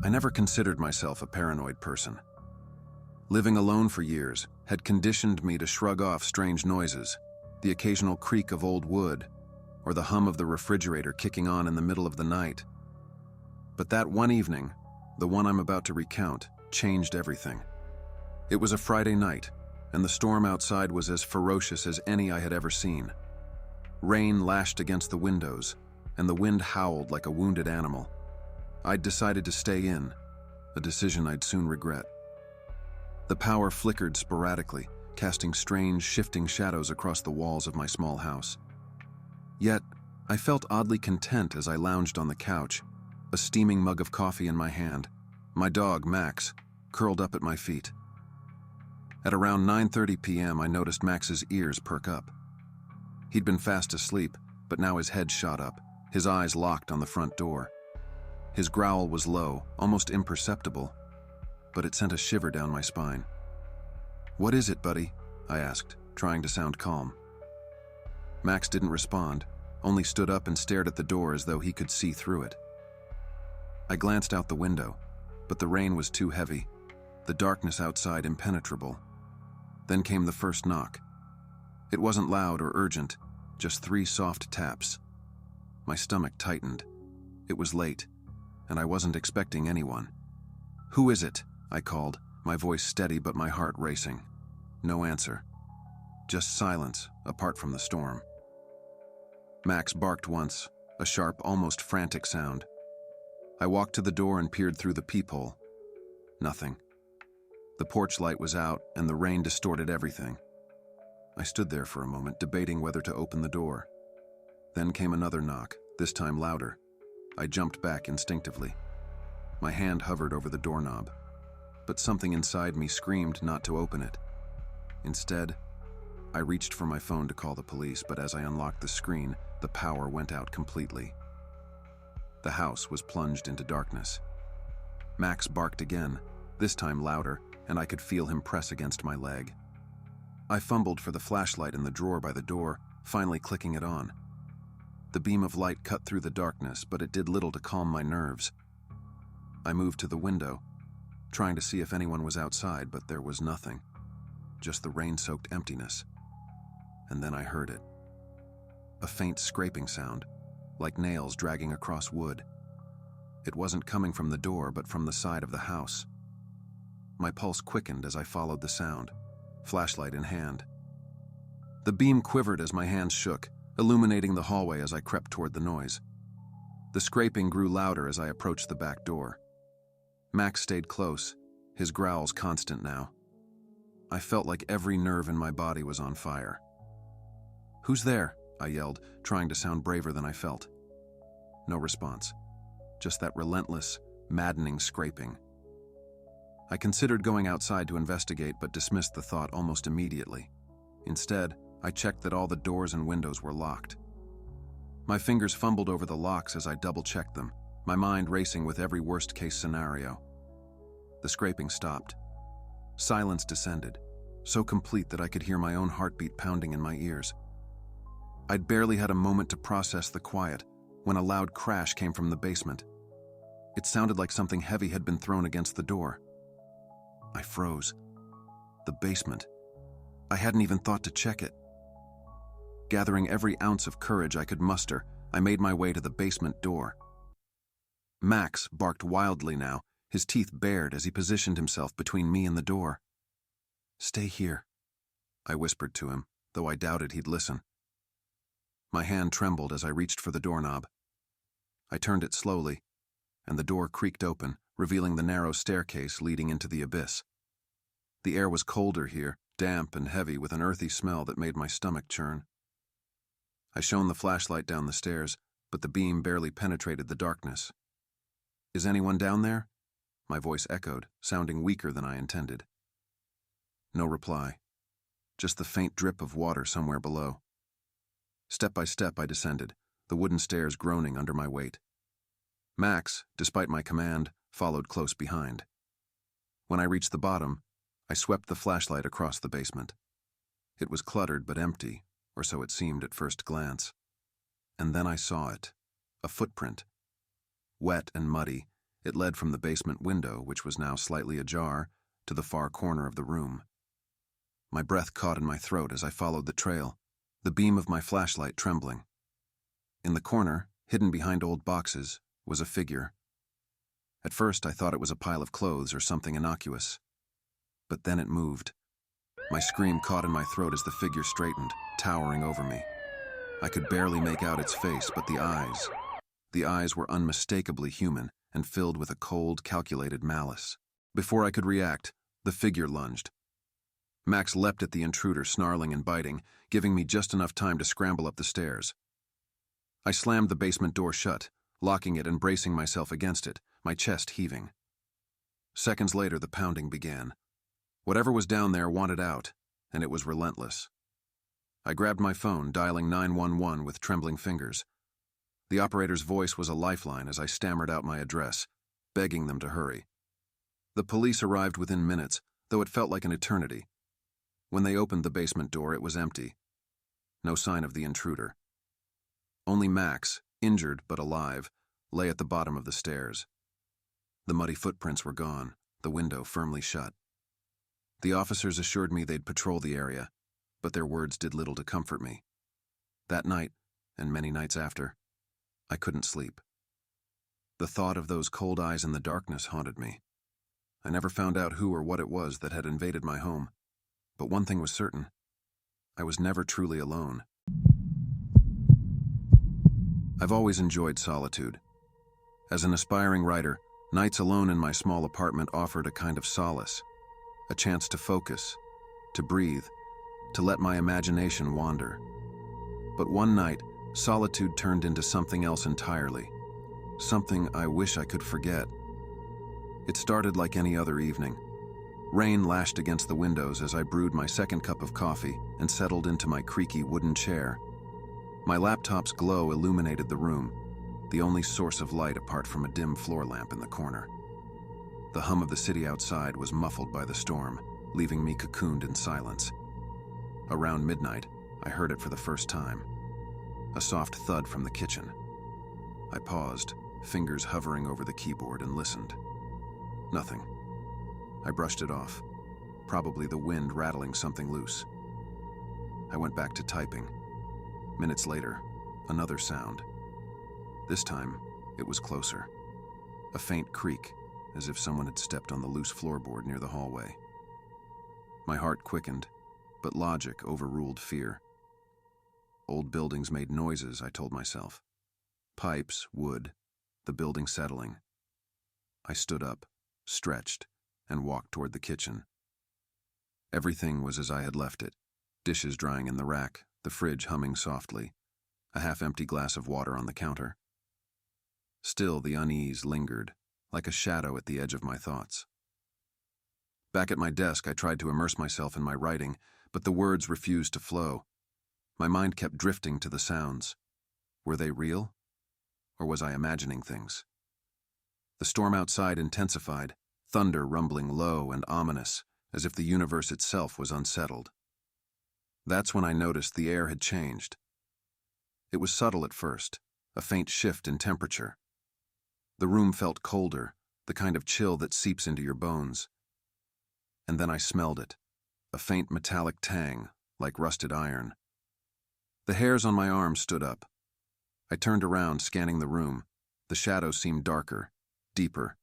I never considered myself a paranoid person. Living alone for years had conditioned me to shrug off strange noises, the occasional creak of old wood, or the hum of the refrigerator kicking on in the middle of the night. But that one evening, the one I'm about to recount, changed everything. It was a Friday night, and the storm outside was as ferocious as any I had ever seen. Rain lashed against the windows, and the wind howled like a wounded animal. I'd decided to stay in, a decision I'd soon regret. The power flickered sporadically, casting strange, shifting shadows across the walls of my small house. Yet, I felt oddly content as I lounged on the couch, a steaming mug of coffee in my hand, my dog, Max, curled up at my feet. At around 9:30 p.m., I noticed Max's ears perk up. He'd been fast asleep, but now his head shot up, his eyes locked on the front door. His growl was low, almost imperceptible, but it sent a shiver down my spine. "What is it, buddy?" I asked, trying to sound calm. Max didn't respond, only stood up and stared at the door as though he could see through it. I glanced out the window, but the rain was too heavy, the darkness outside impenetrable. Then came the first knock. It wasn't loud or urgent, just 3 soft taps. My stomach tightened. It was late, and I wasn't expecting anyone. "Who is it?" I called, my voice steady but my heart racing. No answer. Just silence, apart from the storm. Max barked once, a sharp, almost frantic sound. I walked to the door and peered through the peephole. Nothing. The porch light was out, and the rain distorted everything. I stood there for a moment, debating whether to open the door. Then came another knock, this time louder. I jumped back instinctively. My hand hovered over the doorknob, but something inside me screamed not to open it. Instead, I reached for my phone to call the police, but as I unlocked the screen, the power went out completely. The house was plunged into darkness. Max barked again, this time louder, and I could feel him press against my leg. I fumbled for the flashlight in the drawer by the door, finally clicking it on. The beam of light cut through the darkness, but it did little to calm my nerves. I moved to the window, trying to see if anyone was outside, but there was nothing. Just the rain-soaked emptiness. And then I heard it. A faint scraping sound, like nails dragging across wood. It wasn't coming from the door, but from the side of the house. My pulse quickened as I followed the sound, flashlight in hand. The beam quivered as my hands shook, illuminating the hallway as I crept toward the noise. The scraping grew louder as I approached the back door. Max stayed close, his growls constant now. I felt like every nerve in my body was on fire. "Who's there?" I yelled, trying to sound braver than I felt. No response, just that relentless, maddening scraping. I considered going outside to investigate, but dismissed the thought almost immediately. Instead, I checked that all the doors and windows were locked. My fingers fumbled over the locks as I double-checked them, my mind racing with every worst-case scenario. The scraping stopped. Silence descended, so complete that I could hear my own heartbeat pounding in my ears. I'd barely had a moment to process the quiet when a loud crash came from the basement. It sounded like something heavy had been thrown against the door. I froze. The basement. I hadn't even thought to check it. Gathering every ounce of courage I could muster, I made my way to the basement door. Max barked wildly now, his teeth bared as he positioned himself between me and the door. "Stay here," I whispered to him, though I doubted he'd listen. My hand trembled as I reached for the doorknob. I turned it slowly, and the door creaked open, revealing the narrow staircase leading into the abyss. The air was colder here, damp and heavy with an earthy smell that made my stomach churn. I shone the flashlight down the stairs, but the beam barely penetrated the darkness. "Is anyone down there?" My voice echoed, sounding weaker than I intended. No reply, just the faint drip of water somewhere below. Step by step I descended, the wooden stairs groaning under my weight. Max, despite my command, followed close behind. When I reached the bottom, I swept the flashlight across the basement. It was cluttered but empty, or so it seemed at first glance. And then I saw it, a footprint. Wet and muddy, It led from the basement window, which was now slightly ajar, to the far corner of the room. My breath caught in my throat as I followed the trail, the beam of my flashlight trembling. In the corner, hidden behind old boxes, was a figure. At first, I thought it was a pile of clothes or something innocuous. But then it moved. My scream caught in my throat as the figure straightened, towering over me. I could barely make out its face, but the eyes were unmistakably human and filled with a cold, calculated malice. Before I could react, the figure lunged. Max leapt at the intruder, snarling and biting, giving me just enough time to scramble up the stairs. I slammed the basement door shut, locking it and bracing myself against it, my chest heaving. Seconds later, the pounding began. Whatever was down there wanted out, and it was relentless. I grabbed my phone, dialing 911 with trembling fingers. The operator's voice was a lifeline as I stammered out my address, begging them to hurry. The police arrived within minutes, though it felt like an eternity. When they opened the basement door, it was empty. No sign of the intruder. Only Max, injured but alive, lay at the bottom of the stairs. The muddy footprints were gone, the window firmly shut. The officers assured me they'd patrol the area, but their words did little to comfort me. That night, and many nights after, I couldn't sleep. The thought of those cold eyes in the darkness haunted me. I never found out who or what it was that had invaded my home, but one thing was certain: I was never truly alone. I've always enjoyed solitude. As an aspiring writer, nights alone in my small apartment offered a kind of solace, a chance to focus, to breathe, to let my imagination wander. But one night, solitude turned into something else entirely, something I wish I could forget. It started like any other evening. Rain lashed against the windows as I brewed my second cup of coffee and settled into my creaky wooden chair. My laptop's glow illuminated the room, the only source of light apart from a dim floor lamp in the corner. The hum of the city outside was muffled by the storm, leaving me cocooned in silence. Around midnight, I heard it for the first time. A soft thud from the kitchen. I paused, fingers hovering over the keyboard, and listened. Nothing. I brushed it off, probably the wind rattling something loose. I went back to typing. Minutes later, another sound. This time, it was closer. A faint creak, as if someone had stepped on the loose floorboard near the hallway. My heart quickened, but logic overruled fear. Old buildings made noises, I told myself. Pipes, wood, the building settling. I stood up, stretched, and walked toward the kitchen. Everything was as I had left it. Dishes drying in the rack, the fridge humming softly, a half-empty glass of water on the counter. Still, the unease lingered, like a shadow at the edge of my thoughts. Back at my desk, I tried to immerse myself in my writing, but the words refused to flow. My mind kept drifting to the sounds. Were they real? Or was I imagining things? The storm outside intensified, thunder rumbling low and ominous, as if the universe itself was unsettled. That's when I noticed the air had changed. It was subtle at first, a faint shift in temperature. The room felt colder, the kind of chill that seeps into your bones. And then I smelled it, a faint metallic tang, like rusted iron. The hairs on my arms stood up. I turned around, scanning the room. The shadows seemed darker, deeper.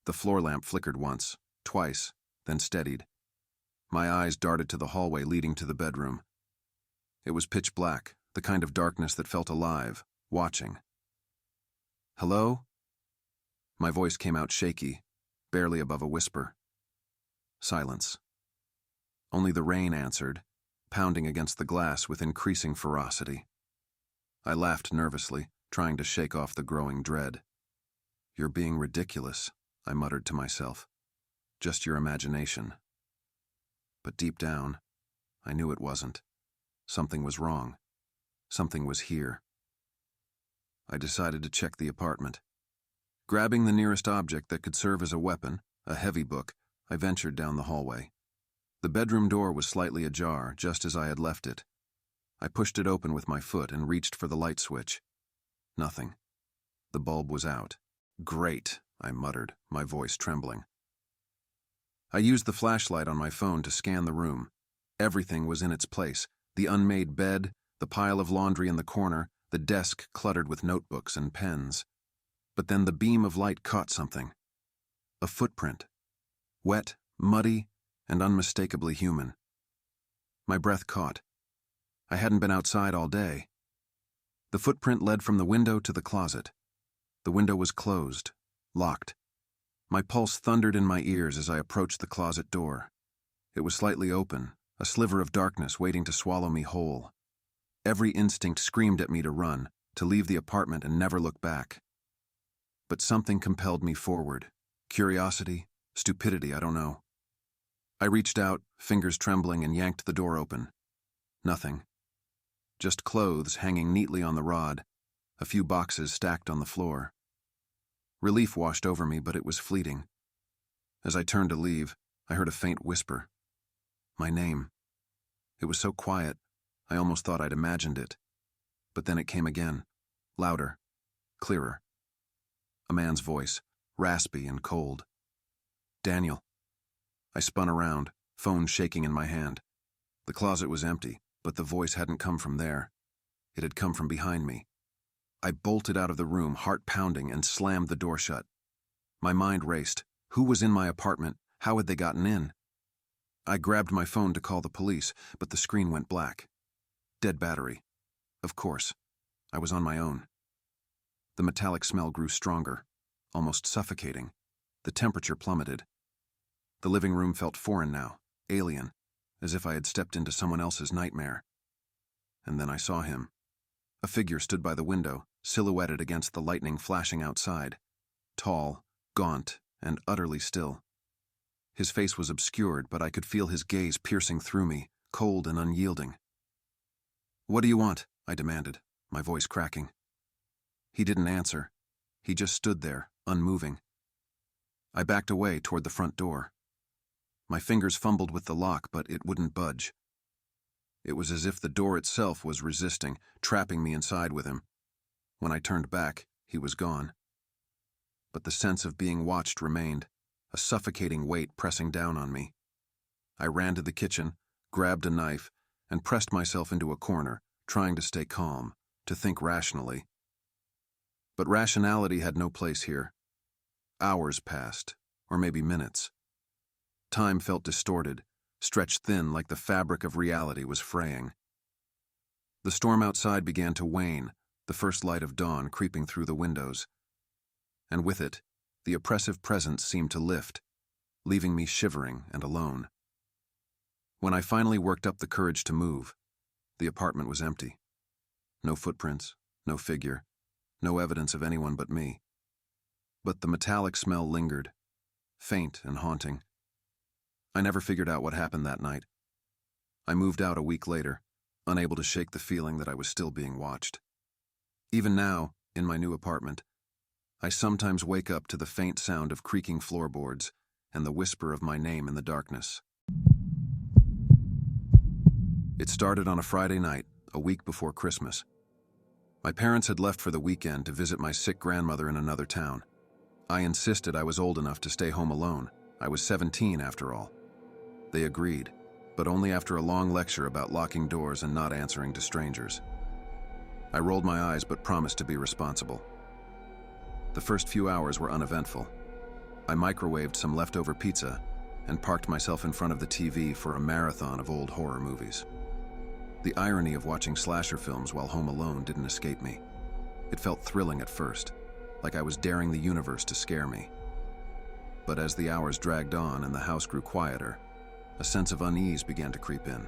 The floor lamp flickered once, twice, then steadied. My eyes darted to the hallway leading to the bedroom. It was pitch black, the kind of darkness that felt alive, watching. "Hello?" My voice came out shaky, barely above a whisper. Silence. Only the rain answered, pounding against the glass with increasing ferocity. I laughed nervously, trying to shake off the growing dread. "You're being ridiculous," I muttered to myself. "Just your imagination." But deep down, I knew it wasn't. Something was wrong. Something was here. I decided to check the apartment. Grabbing the nearest object that could serve as a weapon, a heavy book, I ventured down the hallway. The bedroom door was slightly ajar, just as I had left it. I pushed it open with my foot and reached for the light switch. Nothing. The bulb was out. Great, I muttered, my voice trembling. I used the flashlight on my phone to scan the room. Everything was in its place. The unmade bed, the pile of laundry in the corner, the desk cluttered with notebooks and pens. But then the beam of light caught something. A footprint. Wet, muddy, and unmistakably human. My breath caught. I hadn't been outside all day. The footprint led from the window to the closet. The window was closed, locked. My pulse thundered in my ears as I approached the closet door. It was slightly open, a sliver of darkness waiting to swallow me whole. Every instinct screamed at me to run, to leave the apartment and never look back. But something compelled me forward. Curiosity, stupidity, I don't know. I reached out, fingers trembling, and yanked the door open. Nothing. Just clothes hanging neatly on the rod, a few boxes stacked on the floor. Relief washed over me, but it was fleeting. As I turned to leave, I heard a faint whisper. My name. It was so quiet, I almost thought I'd imagined it. But then it came again, louder, clearer. A man's voice, raspy and cold. Daniel. I spun around, phone shaking in my hand. The closet was empty, but the voice hadn't come from there. It had come from behind me. I bolted out of the room, heart pounding, and slammed the door shut. My mind raced. Who was in my apartment? How had they gotten in? I grabbed my phone to call the police, but the screen went black. Dead battery. Of course. I was on my own. The metallic smell grew stronger, almost suffocating. The temperature plummeted. The living room felt foreign now, alien, as if I had stepped into someone else's nightmare. And then I saw him. A figure stood by the window, silhouetted against the lightning flashing outside. Tall, gaunt, and utterly still. His face was obscured, but I could feel his gaze piercing through me, cold and unyielding. "What do you want?" I demanded, my voice cracking. He didn't answer. He just stood there, unmoving. I backed away toward the front door. My fingers fumbled with the lock, but it wouldn't budge. It was as if the door itself was resisting, trapping me inside with him. When I turned back, he was gone. But the sense of being watched remained, a suffocating weight pressing down on me. I ran to the kitchen, grabbed a knife, and pressed myself into a corner, trying to stay calm, to think rationally. But rationality had no place here. Hours passed, or maybe minutes. Time felt distorted, stretched thin like the fabric of reality was fraying. The storm outside began to wane, the first light of dawn creeping through the windows. And with it, the oppressive presence seemed to lift, leaving me shivering and alone. When I finally worked up the courage to move, the apartment was empty. No footprints, no figure, no evidence of anyone but me. But the metallic smell lingered, faint and haunting. I never figured out what happened that night. I moved out a week later, unable to shake the feeling that I was still being watched. Even now, in my new apartment, I sometimes wake up to the faint sound of creaking floorboards and the whisper of my name in the darkness. It started on a Friday night, a week before Christmas. My parents had left for the weekend to visit my sick grandmother in another town. I insisted I was old enough to stay home alone. I was 17 after all. They agreed, but only after a long lecture about locking doors and not answering to strangers. I rolled my eyes but promised to be responsible. The first few hours were uneventful. I microwaved some leftover pizza and parked myself in front of the TV for a marathon of old horror movies. The irony of watching slasher films while home alone didn't escape me. It felt thrilling at first, like I was daring the universe to scare me. But as the hours dragged on and the house grew quieter, a sense of unease began to creep in.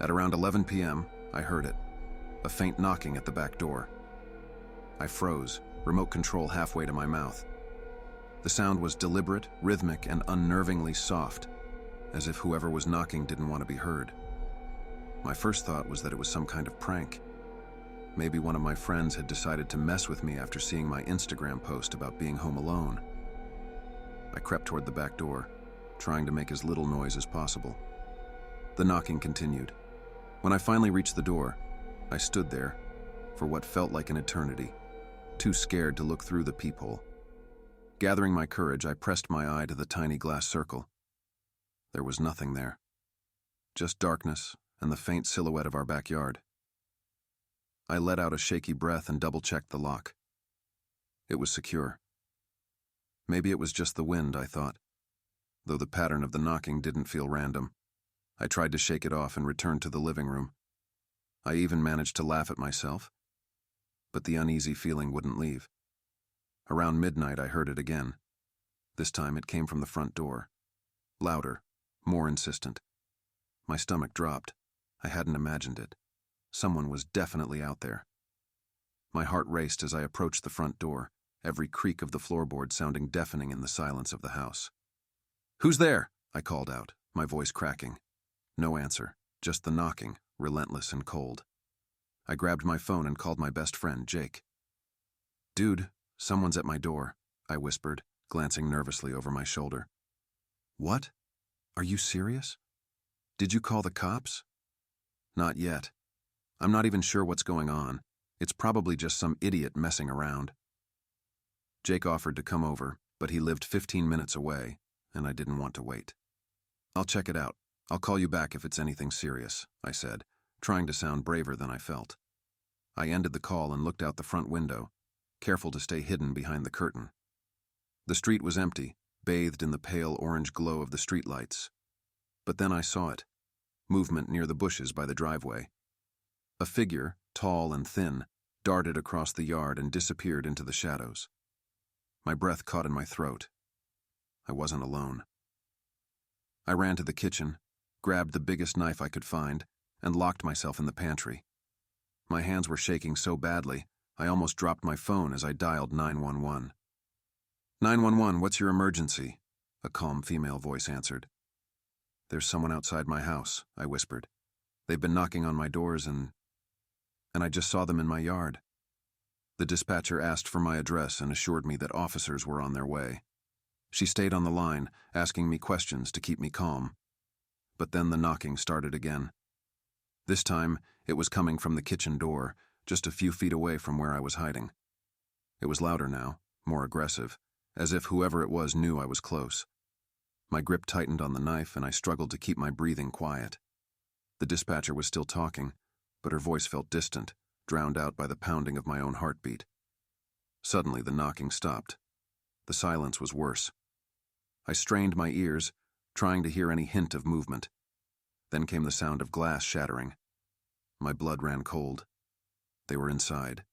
At around 11 p.m., I heard it, a faint knocking at the back door. I froze, remote control halfway to my mouth. The sound was deliberate, rhythmic, and unnervingly soft, as if whoever was knocking didn't want to be heard. My first thought was that it was some kind of prank. Maybe one of my friends had decided to mess with me after seeing my Instagram post about being home alone. I crept toward the back door, trying to make as little noise as possible. The knocking continued. When I finally reached the door, I stood there for what felt like an eternity, too scared to look through the peephole. Gathering my courage, I pressed my eye to the tiny glass circle. There was nothing there. Just darkness and the faint silhouette of our backyard. I let out a shaky breath and double-checked the lock. It was secure. Maybe it was just the wind, I thought, though the pattern of the knocking didn't feel random. I tried to shake it off and returned to the living room. I even managed to laugh at myself, but the uneasy feeling wouldn't leave. Around midnight, I heard it again. This time it came from the front door. Louder, more insistent. My stomach dropped. I hadn't imagined it. Someone was definitely out there. My heart raced as I approached the front door, every creak of the floorboard sounding deafening in the silence of the house. "Who's there?" I called out, my voice cracking. No answer, just the knocking, relentless and cold. I grabbed my phone and called my best friend, Jake. "Dude, someone's at my door," I whispered, glancing nervously over my shoulder. "What? Are you serious? Did you call the cops?" "Not yet. I'm not even sure what's going on. It's probably just some idiot messing around." Jake offered to come over, but he lived 15 minutes away, and I didn't want to wait. "I'll check it out. I'll call you back if it's anything serious," I said, trying to sound braver than I felt. I ended the call and looked out the front window, careful to stay hidden behind the curtain. The street was empty, bathed in the pale orange glow of the streetlights. But then I saw it, movement near the bushes by the driveway. A figure, tall and thin, darted across the yard and disappeared into the shadows. My breath caught in my throat. I wasn't alone. I ran to the kitchen, grabbed the biggest knife I could find, and locked myself in the pantry. My hands were shaking so badly, I almost dropped my phone as I dialed 911. "911, what's your emergency?" a calm female voice answered. "There's someone outside my house," I whispered. "They've been knocking on my doors and I just saw them in my yard." The dispatcher asked for my address and assured me that officers were on their way. She stayed on the line, asking me questions to keep me calm. But then the knocking started again. This time, it was coming from the kitchen door, just a few feet away from where I was hiding. It was louder now, more aggressive, as if whoever it was knew I was close. My grip tightened on the knife and I struggled to keep my breathing quiet. The dispatcher was still talking, but her voice felt distant, drowned out by the pounding of my own heartbeat. Suddenly, the knocking stopped. The silence was worse. I strained my ears, trying to hear any hint of movement. Then came the sound of glass shattering. My blood ran cold. They were inside.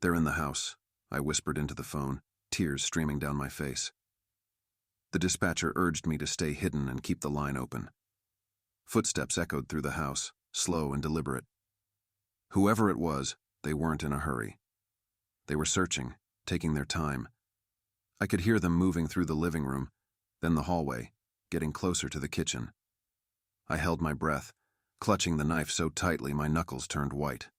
"They're in the house," I whispered into the phone, tears streaming down my face. The dispatcher urged me to stay hidden and keep the line open. Footsteps echoed through the house, slow and deliberate. Whoever it was, they weren't in a hurry. They were searching, taking their time. I could hear them moving through the living room, then the hallway, getting closer to the kitchen. I held my breath, clutching the knife so tightly my knuckles turned white.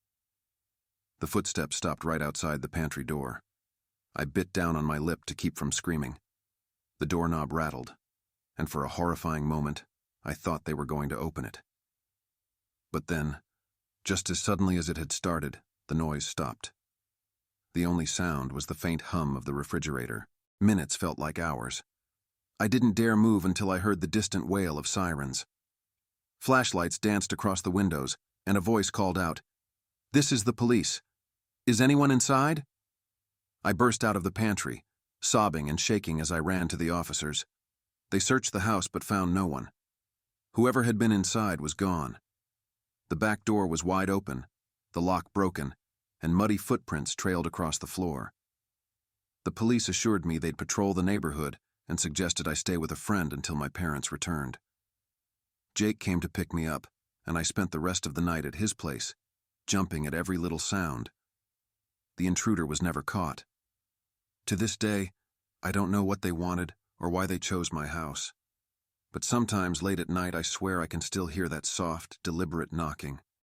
The footsteps stopped right outside the pantry door. I bit down on my lip to keep from screaming. The doorknob rattled, and for a horrifying moment, I thought they were going to open it. But then, just as suddenly as it had started, the noise stopped. The only sound was the faint hum of the refrigerator. Minutes felt like hours. I didn't dare move until I heard the distant wail of sirens. Flashlights danced across the windows, and a voice called out, "This is the police. Is anyone inside?" I burst out of the pantry, sobbing and shaking as I ran to the officers. They searched the house but found no one. Whoever had been inside was gone. The back door was wide open, the lock broken, and muddy footprints trailed across the floor. The police assured me they'd patrol the neighborhood and suggested I stay with a friend until my parents returned. Jake came to pick me up, and I spent the rest of the night at his place, jumping at every little sound. The intruder was never caught. To this day, I don't know what they wanted or why they chose my house. But sometimes late at night I swear I can still hear that soft, deliberate knocking.